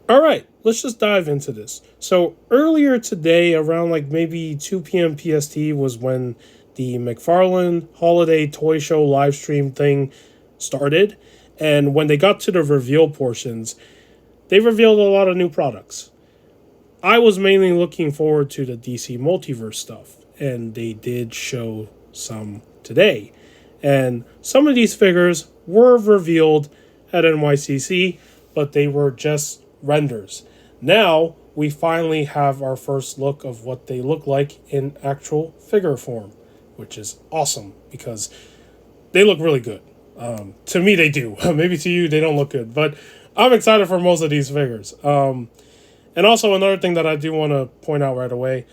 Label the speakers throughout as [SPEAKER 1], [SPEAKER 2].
[SPEAKER 1] All right, let's just dive into this. So earlier today, around like maybe 2 p.m. PST, was when the Mcfarlane Holiday Toy Show live stream thing started. And when they got to the reveal portions, they revealed a lot of new products. I was mainly looking forward to the DC Multiverse stuff, and they did show some today. And some of these figures were revealed at NYCC, but they were just renders. Now we finally have our first look of what they look like in actual figure form, which is awesome because they look really good. To me, they do. Maybe to you, they don't look good, but I'm excited for most of these figures. And also another thing that I do want to point out right away.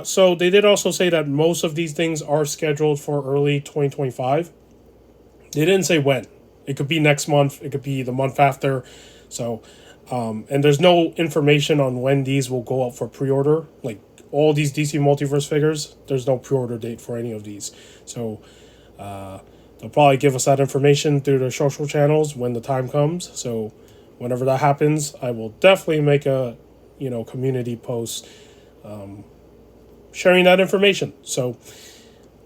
[SPEAKER 1] So they did also say that most of these things are scheduled for early 2025. They didn't say when. It could be next month. It could be the month after. So, and there's no information on when these will go up for pre-order. Like all these DC Multiverse figures, there's no pre-order date for any of these. So, they'll probably give us that information through their social channels when the time comes. So, whenever that happens, I will definitely make a, community post sharing that information. So,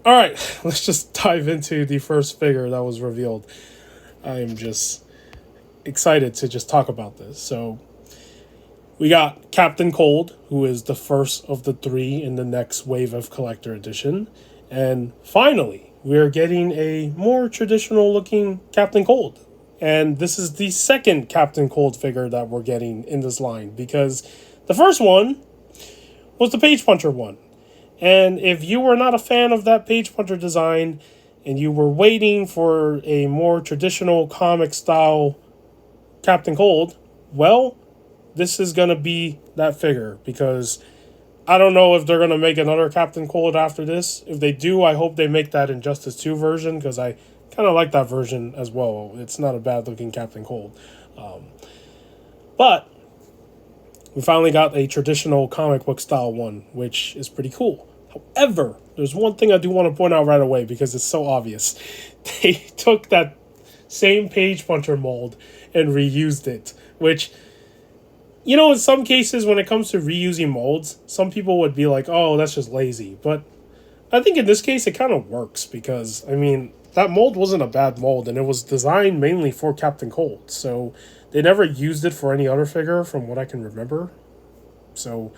[SPEAKER 1] all right, let's just dive into the first figure that was revealed. I am just excited to just talk about this. So, we got Captain Cold, who is the first of the three in the next wave of Collector Edition. And finally, we're getting a more traditional looking Captain Cold. And this is the second Captain Cold figure that we're getting in this line, because the first one was the Page Puncher one. And if you were not a fan of that Page Puncher design and you were waiting for a more traditional comic style Captain Cold, well, this is going to be that figure, because I don't know if they're going to make another Captain Cold after this. If they do, I hope they make that Injustice 2 version, because I kind of like that version as well. It's not a bad looking Captain Cold. But we finally got a traditional comic book style one, which is pretty cool. However, there's one thing I do want to point out right away because it's so obvious. They took that same Page Puncher mold and reused it, which, in some cases when it comes to reusing molds, some people would be like, oh, that's just lazy. But I think in this case it kind of works because, that mold wasn't a bad mold, and it was designed mainly for Captain Cold. So they never used it for any other figure from what I can remember. So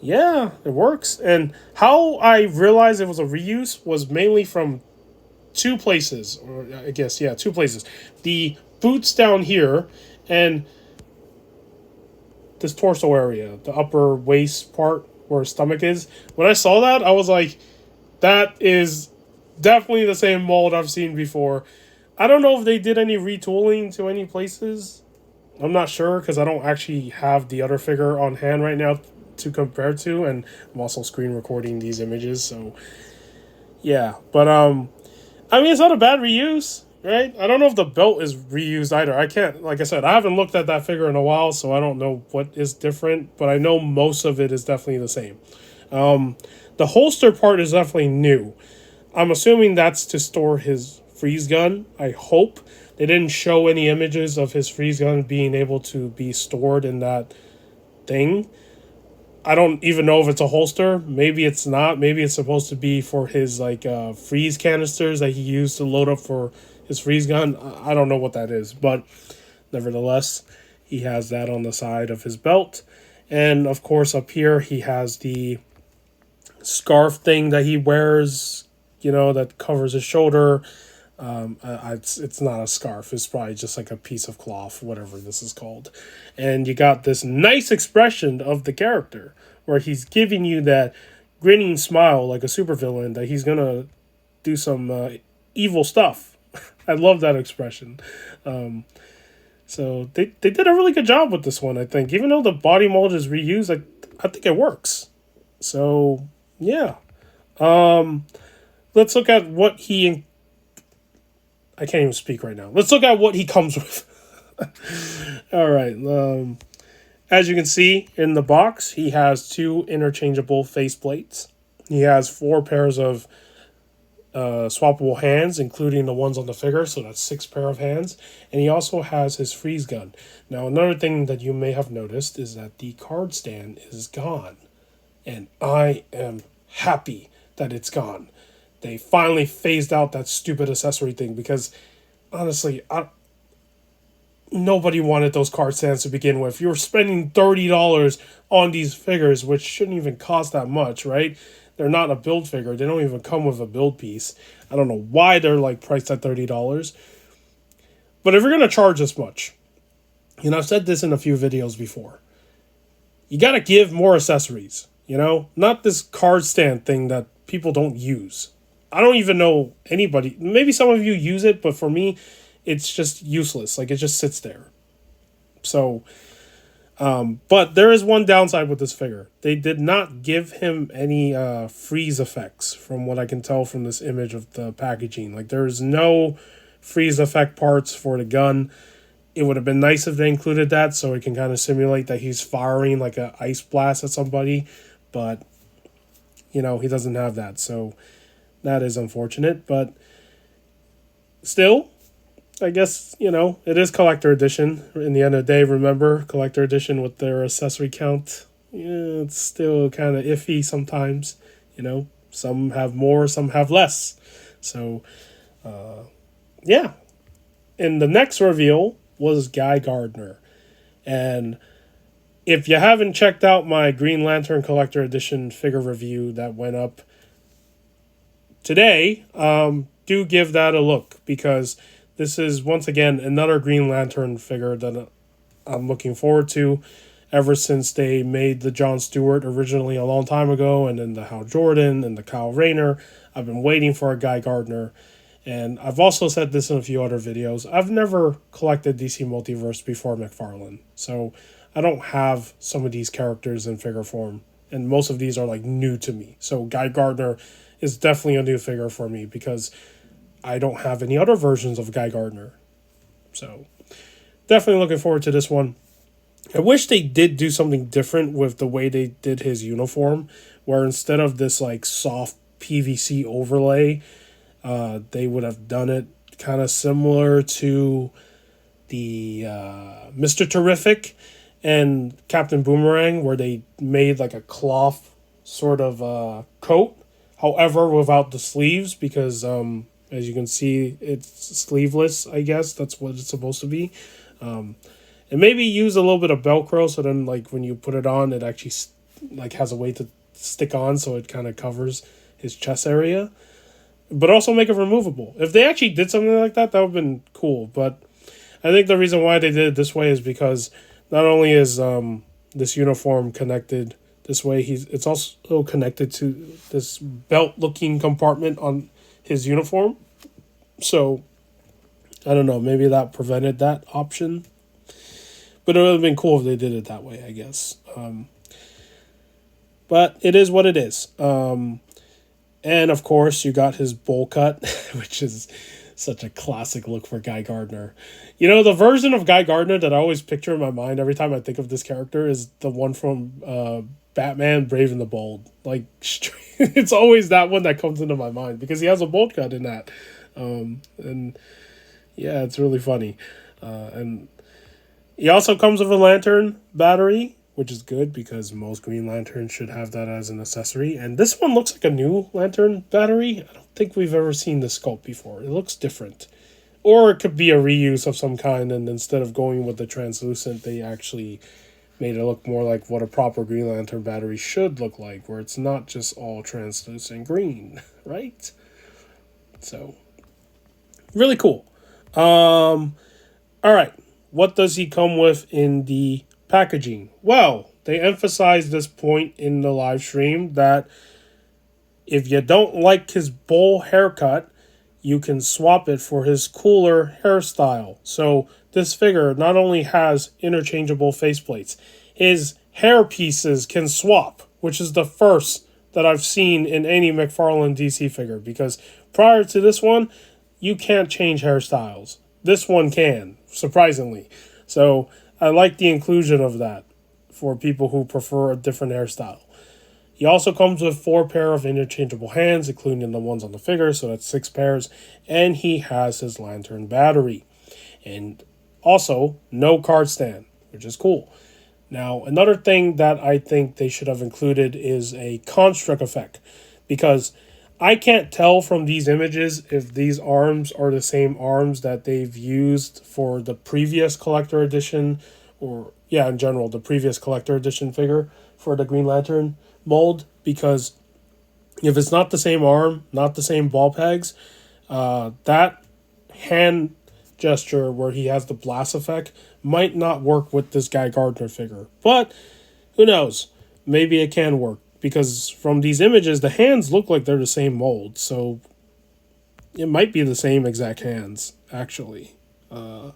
[SPEAKER 1] yeah, it works. And how I realized it was a reuse was mainly from two places, or I guess, yeah, two places. The boots down here and this torso area, the upper waist part where his stomach is. When I saw that, I was like, that is definitely the same mold I've seen before. I don't know if they did any retooling to any places. I'm not sure because I don't actually have the other figure on hand right now to compare to, and I'm also screen recording these images, so yeah. But it's not a bad reuse, right? I don't know if the belt is reused either. I can't, like I said, I haven't looked at that figure in a while, so I don't know what is different, but I know most of it is definitely the same. The holster part is definitely new. I'm assuming that's to store his freeze gun. I hope. They didn't show any images of his freeze gun being able to be stored in that thing. I don't even know if it's a holster. Maybe it's not. Maybe it's supposed to be for his freeze canisters that he used to load up for his freeze gun. I don't know what that is, but nevertheless, he has that on the side of his belt. And of course, up here, he has the scarf thing that he wears, that covers his shoulder. It's not a scarf. It's probably just like a piece of cloth, whatever this is called. And you got this nice expression of the character where he's giving you that grinning smile like a supervillain that he's going to do some evil stuff. I love that expression. So they did a really good job with this one, I think. Even though the body mold is reused, I think it works. So, yeah. Let's look at what I can't even speak right now. Let's look at what he comes with. All right. As you can see in the box, he has 2 interchangeable faceplates. He has 4 pairs of swappable hands, including the ones on the figure, so that's 6 pair of hands. And he also has his freeze gun. Now, another thing that you may have noticed is that the card stand is gone. And I am happy that it's gone. They finally phased out that stupid accessory thing because, honestly, nobody wanted those card stands to begin with. You're spending $30 on these figures, which shouldn't even cost that much, right? They're not a build figure. They don't even come with a build piece. I don't know why they're like priced at $30. But if you're going to charge this much, and I've said this in a few videos before, you got to give more accessories, you know? Not this card stand thing that people don't use. I don't even know anybody. Maybe some of you use it, but for me, it's just useless. Like, it just sits there. So, but there is one downside with this figure. They did not give him any freeze effects, from what I can tell from this image of the packaging. Like, there's no freeze effect parts for the gun. It would have been nice if they included that, so it can kind of simulate that he's firing like an ice blast at somebody. But, you know, he doesn't have that, so that is unfortunate. But still, I guess, you know, it is collector edition. In the end of the day, remember, collector edition with their accessory count, yeah, it's still kind of iffy sometimes. You know, some have more, some have less. So, yeah. And the next reveal was Guy Gardner. And if you haven't checked out my Green Lantern Collector Edition figure review that went up today, do give that a look, because this is, once again, another Green Lantern figure that I'm looking forward to ever since they made the Jon Stewart originally a long time ago, and then the Hal Jordan and the Kyle Rayner. I've been waiting for a Guy Gardner. And I've also said this in a few other videos. I've never collected DC Multiverse before Mcfarlane. So I don't have some of these characters in figure form. And most of these are like new to me. So Guy Gardner is definitely a new figure for me because I don't have any other versions of Guy Gardner. So definitely looking forward to this one. I wish they did do something different with the way they did his uniform, where instead of this like soft PVC overlay, they would have done it kind of similar to the Mr. Terrific and Captain Boomerang, where they made like a cloth sort of coat, however, without the sleeves, because as you can see, it's sleeveless, I guess. That's what it's supposed to be. And maybe use a little bit of Velcro, so then like when you put it on, it actually like has a way to stick on, so it kind of covers his chest area. But also make it removable. If they actually did something like that, that would have been cool. But I think the reason why they did it this way is because not only is this uniform connected this way, it's also connected to this belt-looking compartment on his uniform. So, I don't know, maybe that prevented that option. But it would have been cool if they did it that way, I guess. But it is what it is. And, of course, you got his bowl cut, which is such a classic look for Guy Gardner. You know, the version of Guy Gardner that I always picture in my mind every time I think of this character is the one from Batman Brave and the Bold. Like, it's always that one that comes into my mind because he has a bowl cut in that. And, yeah, it's really funny. And he also comes with a lantern battery, which is good because most Green Lanterns should have that as an accessory. And this one looks like a new lantern battery. I don't think we've ever seen this sculpt before. It looks different. Or it could be a reuse of some kind, and instead of going with the translucent, they actually made it look more like what a proper Green Lantern battery should look like, where it's not just all translucent green, right? So, really cool. All right. What does he come with in the packaging? Well, they emphasized this point in the live stream that if you don't like his bowl haircut, you can swap it for his cooler hairstyle. So this figure not only has interchangeable faceplates, his hair pieces can swap, which is the first that I've seen in any Mcfarlane DC figure, because prior to this one, you can't change hairstyles. This one can, surprisingly. So I like the inclusion of that for people who prefer a different hairstyle. He also comes with 4 pair of interchangeable hands, including the ones on the figure, so that's 6 pairs. And he has his lantern battery. And also, no card stand, which is cool. Now, another thing that I think they should have included is a construct effect, because I can't tell from these images if these arms are the same arms that they've used for the previous collector edition, or, yeah, in general, the previous collector edition figure for the Green Lantern mold, because if it's not the same arm, not the same ball pegs, that hand gesture where he has the blast effect might not work with this guy Gardner figure. But who knows? Maybe it can work, because from these images, the hands look like they're the same mold. So it might be the same exact hands, actually. I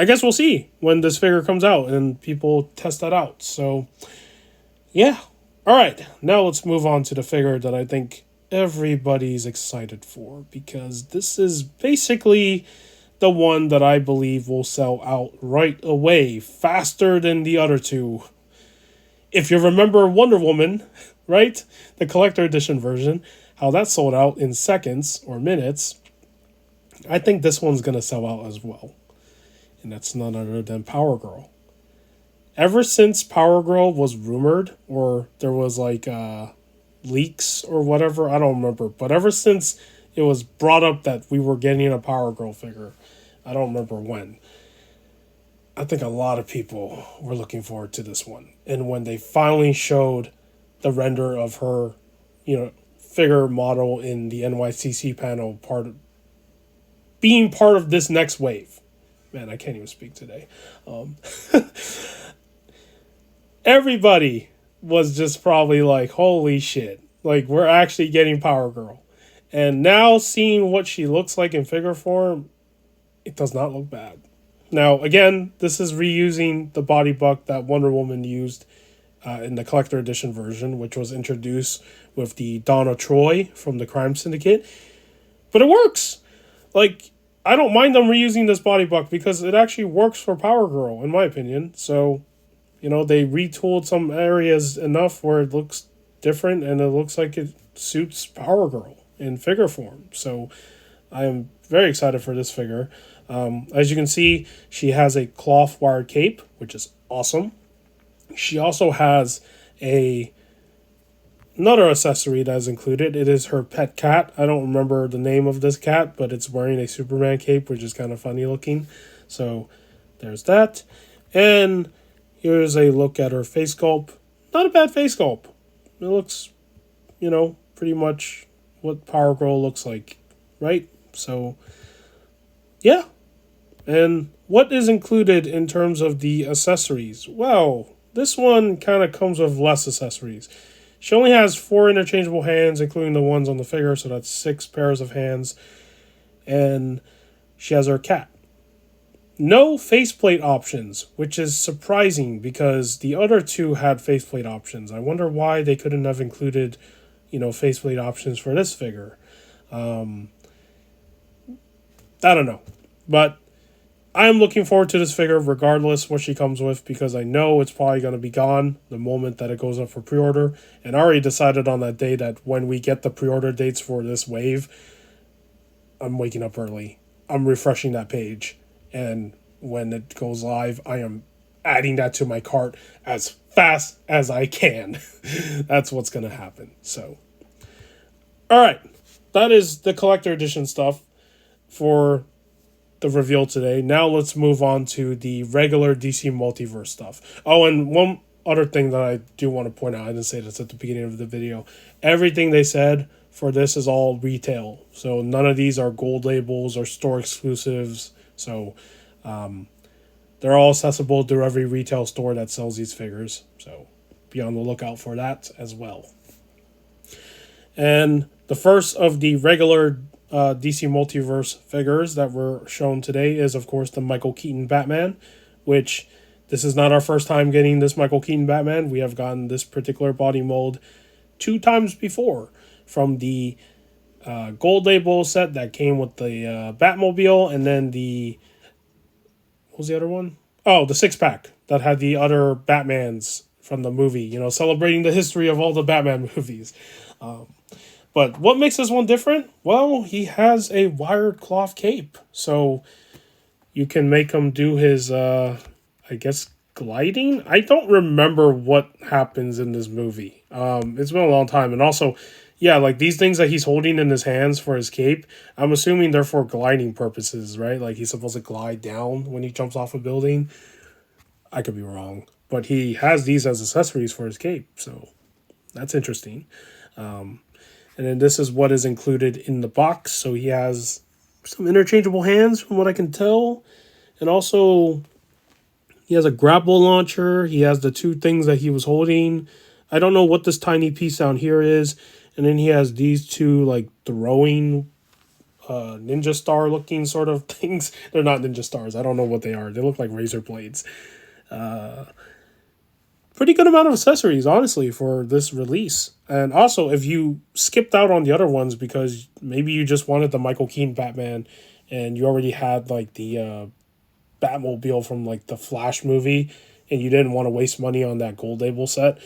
[SPEAKER 1] guess we'll see when this figure comes out and people test that out. So, yeah. All right, now let's move on to the figure that I think everybody's excited for, because this is basically the one that I believe will sell out right away, faster than the other two. If you remember Wonder Woman, right? The collector edition version, how that sold out in seconds or minutes, I think this one's going to sell out as well. And that's none other than Powergirl. Ever since Powergirl was rumored, or there was like leaks or whatever, I don't remember. But ever since it was brought up that we were getting a Powergirl figure, I don't remember when, I think a lot of people were looking forward to this one. And when they finally showed the render of her, figure model in the NYCC panel, being part of this next wave. Man, I can't even speak today. Everybody was just probably like, holy shit. Like, we're actually getting Powergirl. And now seeing what she looks like in figure form, it does not look bad. Now, again, this is reusing the body buck that Wonder Woman used in the collector edition version, which was introduced with the Donna Troy from the Crime Syndicate. But it works! Like, I don't mind them reusing this body buck because it actually works for Powergirl, in my opinion. So, they retooled some areas enough where it looks different and it looks like it suits Powergirl in figure form. So, I am very excited for this figure. As you can see, she has a cloth wired cape, which is awesome. She also has another accessory that is included. It is her pet cat. I don't remember the name of this cat, but it's wearing a Superman cape, which is kind of funny looking. So there's that. And here's a look at her face sculpt. Not a bad face sculpt. It looks, pretty much what Powergirl looks like, right? So, yeah. And what is included in terms of the accessories? Well, this one kind of comes with less accessories. She only has 4 interchangeable hands, including the ones on the figure, so that's 6 pairs of hands. And she has her cat. No faceplate options, which is surprising because the other two had faceplate options. I wonder why they couldn't have included, faceplate options for this figure. I don't know. But I'm looking forward to this figure regardless what she comes with, because I know it's probably going to be gone the moment that it goes up for pre-order. And I already decided on that day that when we get the pre-order dates for this wave, I'm waking up early. I'm refreshing that page. And when it goes live, I am adding that to my cart as fast as I can. That's what's going to happen. So, all right. That is the collector edition stuff for the reveal today. Now let's move on to the regular DC Multiverse stuff. Oh, and one other thing that I do want to point out, I didn't say this at the beginning of the video. Everything they said for this is all retail. So none of these are gold labels or store exclusives. So they're all accessible to every retail store that sells these figures. So be on the lookout for that as well. And the first of the regular DC Multiverse figures that were shown today is, of course, the Michael Keaton Batman, which this is not our first time getting this Michael Keaton Batman. We have gotten this particular body mold 2 times before from the gold label set that came with the Batmobile, and then what was the other one? Oh, the 6-pack that had the other Batmans from the movie, celebrating the history of all the Batman movies. But what makes this one different? Well, he has a wired cloth cape. So you can make him do his, I guess, gliding. I don't remember what happens in this movie. It's been a long time. And also, yeah, like these things that he's holding in his hands for his cape, I'm assuming they're for gliding purposes, right? Like he's supposed to glide down when he jumps off a building. I could be wrong. But he has these as accessories for his cape. So that's interesting. And then this is what is included in the box. So he has some interchangeable hands from what I can tell. And also he has a grapple launcher. He has the two things that he was holding. I don't know what this tiny piece down here is. And then he has these two like throwing ninja star looking sort of things. They're not ninja stars. I don't know what they are. They look like razor blades. Pretty good amount of accessories, honestly, for this release. And also, if you skipped out on the other ones because maybe you just wanted the Michael Keaton Batman and you already had like the Batmobile from like the Flash movie and you didn't want to waste money on that gold label set,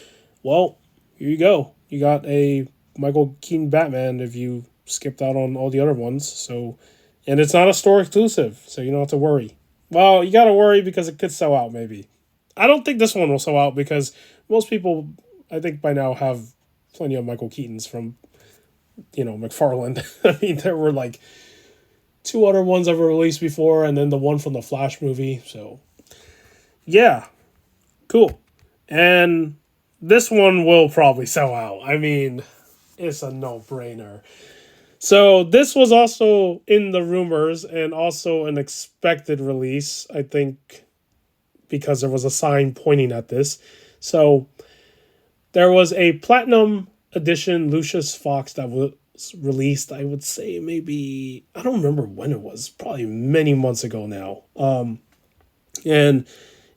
[SPEAKER 1] well, here you go. You got a Michael Keaton Batman if you skipped out on all the other ones. So, and it's not a store exclusive, so you don't have to worry. Well, you got to worry because it could sell out maybe. I don't think this one will sell out because most people, I think by now, have plenty of Michael Keatons from, Mcfarlane. I mean, there were like 2 other ones that were released before and then the one from the Flash movie. So, yeah, cool. And this one will probably sell out. I mean, it's a no-brainer. So this was also in the rumors and also an expected release, I think, because there was a sign pointing at this. So there was a Platinum Edition Lucius Fox that was released, I would say maybe, I don't remember when it was, probably many months ago now. And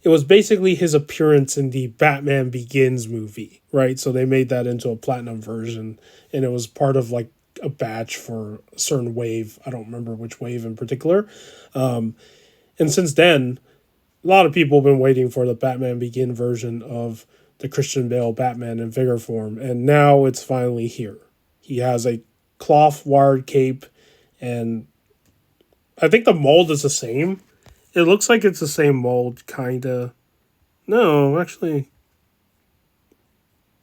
[SPEAKER 1] it was basically his appearance in the Batman Begins movie, right? So they made that into a Platinum version, and it was part of like a batch for a certain wave. I don't remember which wave in particular. And since then, a lot of people have been waiting for the Batman Begin version of the Christian Bale Batman in figure form, and now it's finally here. He has a cloth wired cape, and I think the mold is the same. It looks like it's the same mold, kinda. No, actually.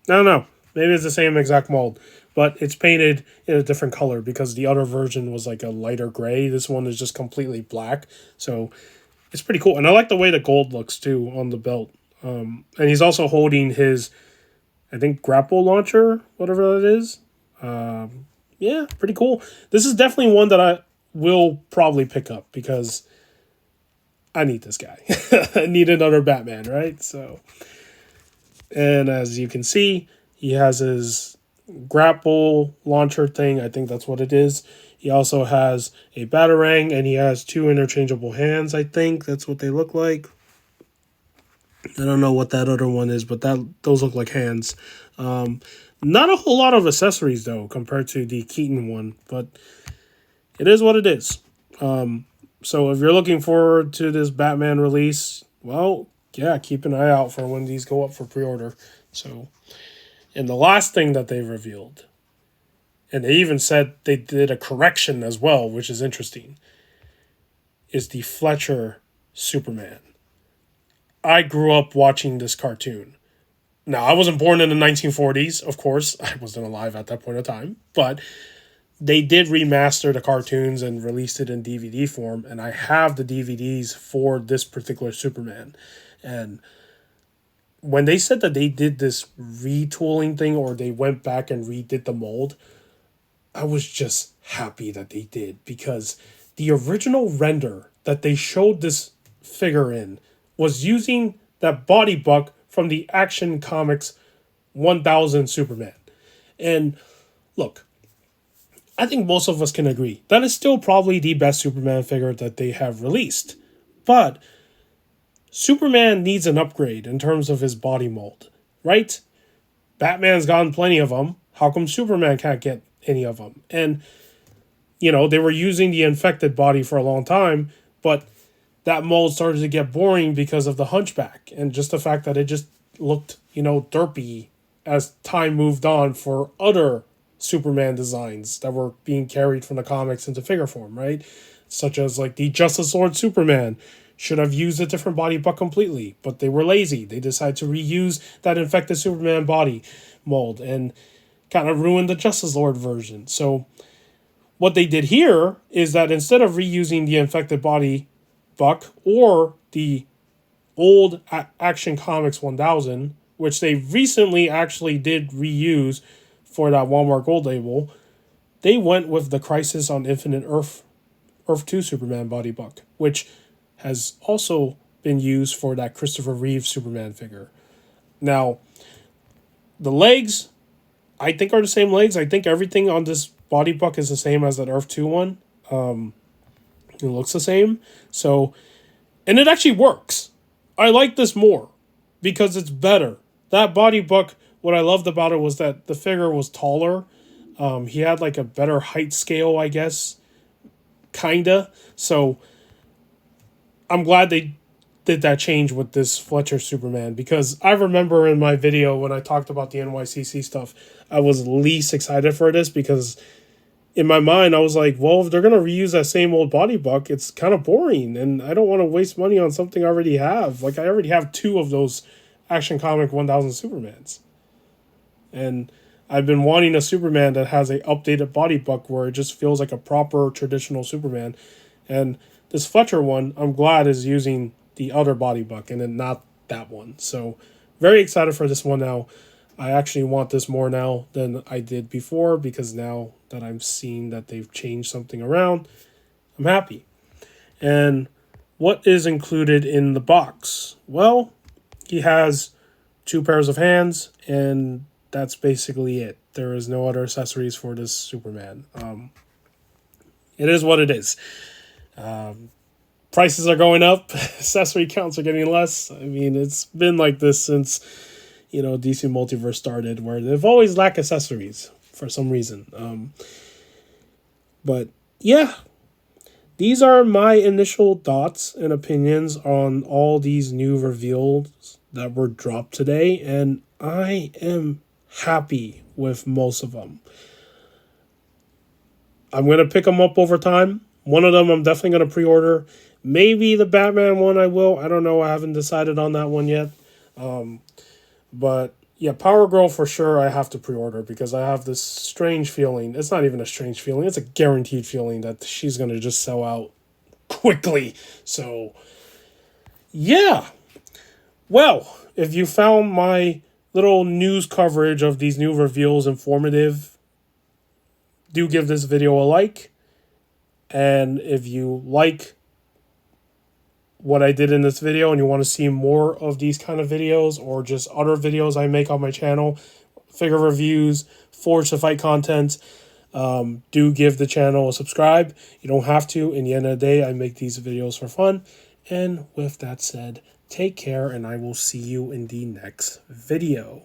[SPEAKER 1] No. Maybe it's the same exact mold, but it's painted in a different color because the other version was like a lighter gray. This one is just completely black, so it's pretty cool. And I like the way the gold looks, too, on the belt. And he's also holding his, I think, grapple launcher, whatever that is. Yeah, pretty cool. This is definitely one that I will probably pick up because I need this guy. I need another Batman, right? So, and as you can see, he has his grapple launcher thing. I think that's what it is. He also has a Batarang, and he has 2 interchangeable hands, I think. That's what they look like. I don't know what that other one is, but those look like hands. Not a whole lot of accessories, though, compared to the Keaton one, but it is what it is. So if you're looking forward to this Batman release, well, yeah, keep an eye out for when these go up for pre-order. So, and the last thing that they revealed, and they even said they did a correction as well, which is interesting, is the Fletcher Superman. I grew up watching this cartoon. Now, I wasn't born in the 1940s, of course. I wasn't alive at that point in time. But they did remaster the cartoons and released it in DVD form. And I have the DVDs for this particular Superman. And when they said that they did this retooling thing or they went back and redid the mold, I was just happy that they did. Because the original render that they showed this figure in was using that body buck from the Action Comics 1000 Superman. And look, I think most of us can agree that is still probably the best Superman figure that they have released. But Superman needs an upgrade in terms of his body mold, right? Batman's gotten plenty of them. How come Superman can't get any of them? And, they were using the infected body for a long time, but that mold started to get boring because of the hunchback and just the fact that it just looked, derpy as time moved on for other Superman designs that were being carried from the comics into figure form, right? Such as like the Justice Lord Superman should have used a different body but completely, but they were lazy. They decided to reuse that infected Superman body mold and kind of ruined the Justice Lord version. So what they did here is that instead of reusing the infected body Buck or the old Action Comics 1000, which they recently actually did reuse for that Walmart Gold label, they went with the Crisis on Infinite Earth 2 Superman body Buck, which has also been used for that Christopher Reeve Superman figure. Now, the legs, I think, are the same legs. I think everything on this body Buck is the same as that Earth 2 one. It looks the same. So, and it actually works. I like this more because it's better. That body Buck, what I loved about it was that the figure was taller. He had like a better height scale, I guess. Kinda. So I'm glad they did that change with this Fletcher Superman, because I remember in my video when I talked about the NYCC stuff, I was least excited for this because in my mind I was like, well, if they're going to reuse that same old body Buck, it's kind of boring and I don't want to waste money on something I already have. Like, I already have 2 of those Action Comic 1000 Supermans. And I've been wanting a Superman that has a updated body Buck where it just feels like a proper traditional Superman. And this Fletcher one, I'm glad, is using the other body Buck and then not that one. So very excited for this one now. I actually want this more now than I did before, because now that I'm seeing that they've changed something around, I'm happy. And what is included in the box? Well, he has 2 pairs of hands, and that's basically it. There is no other accessories for this Superman. It is what it is. Prices are going up. Accessory counts are getting less. I mean, it's been like this since, DC Multiverse started, where they've always lacked accessories for some reason. But yeah, these are my initial thoughts and opinions on all these new reveals that were dropped today, and I am happy with most of them. I'm going to pick them up over time. One of them I'm definitely going to pre-order. Maybe the Batman one I will. I don't know. I haven't decided on that one yet. But yeah, Powergirl for sure I have to pre-order, because I have this strange feeling. It's not even a strange feeling. It's a guaranteed feeling that she's going to just sell out quickly. So yeah. Well, if you found my little news coverage of these new reveals informative, do give this video a like. And if you like what I did in this video and you want to see more of these kind of videos, or just other videos I make on my channel, figure reviews, Forge to Fight content, do give the channel a subscribe. You don't have to. In the end of the day, I make these videos for fun. And with that said, take care, and I will see you in the next video.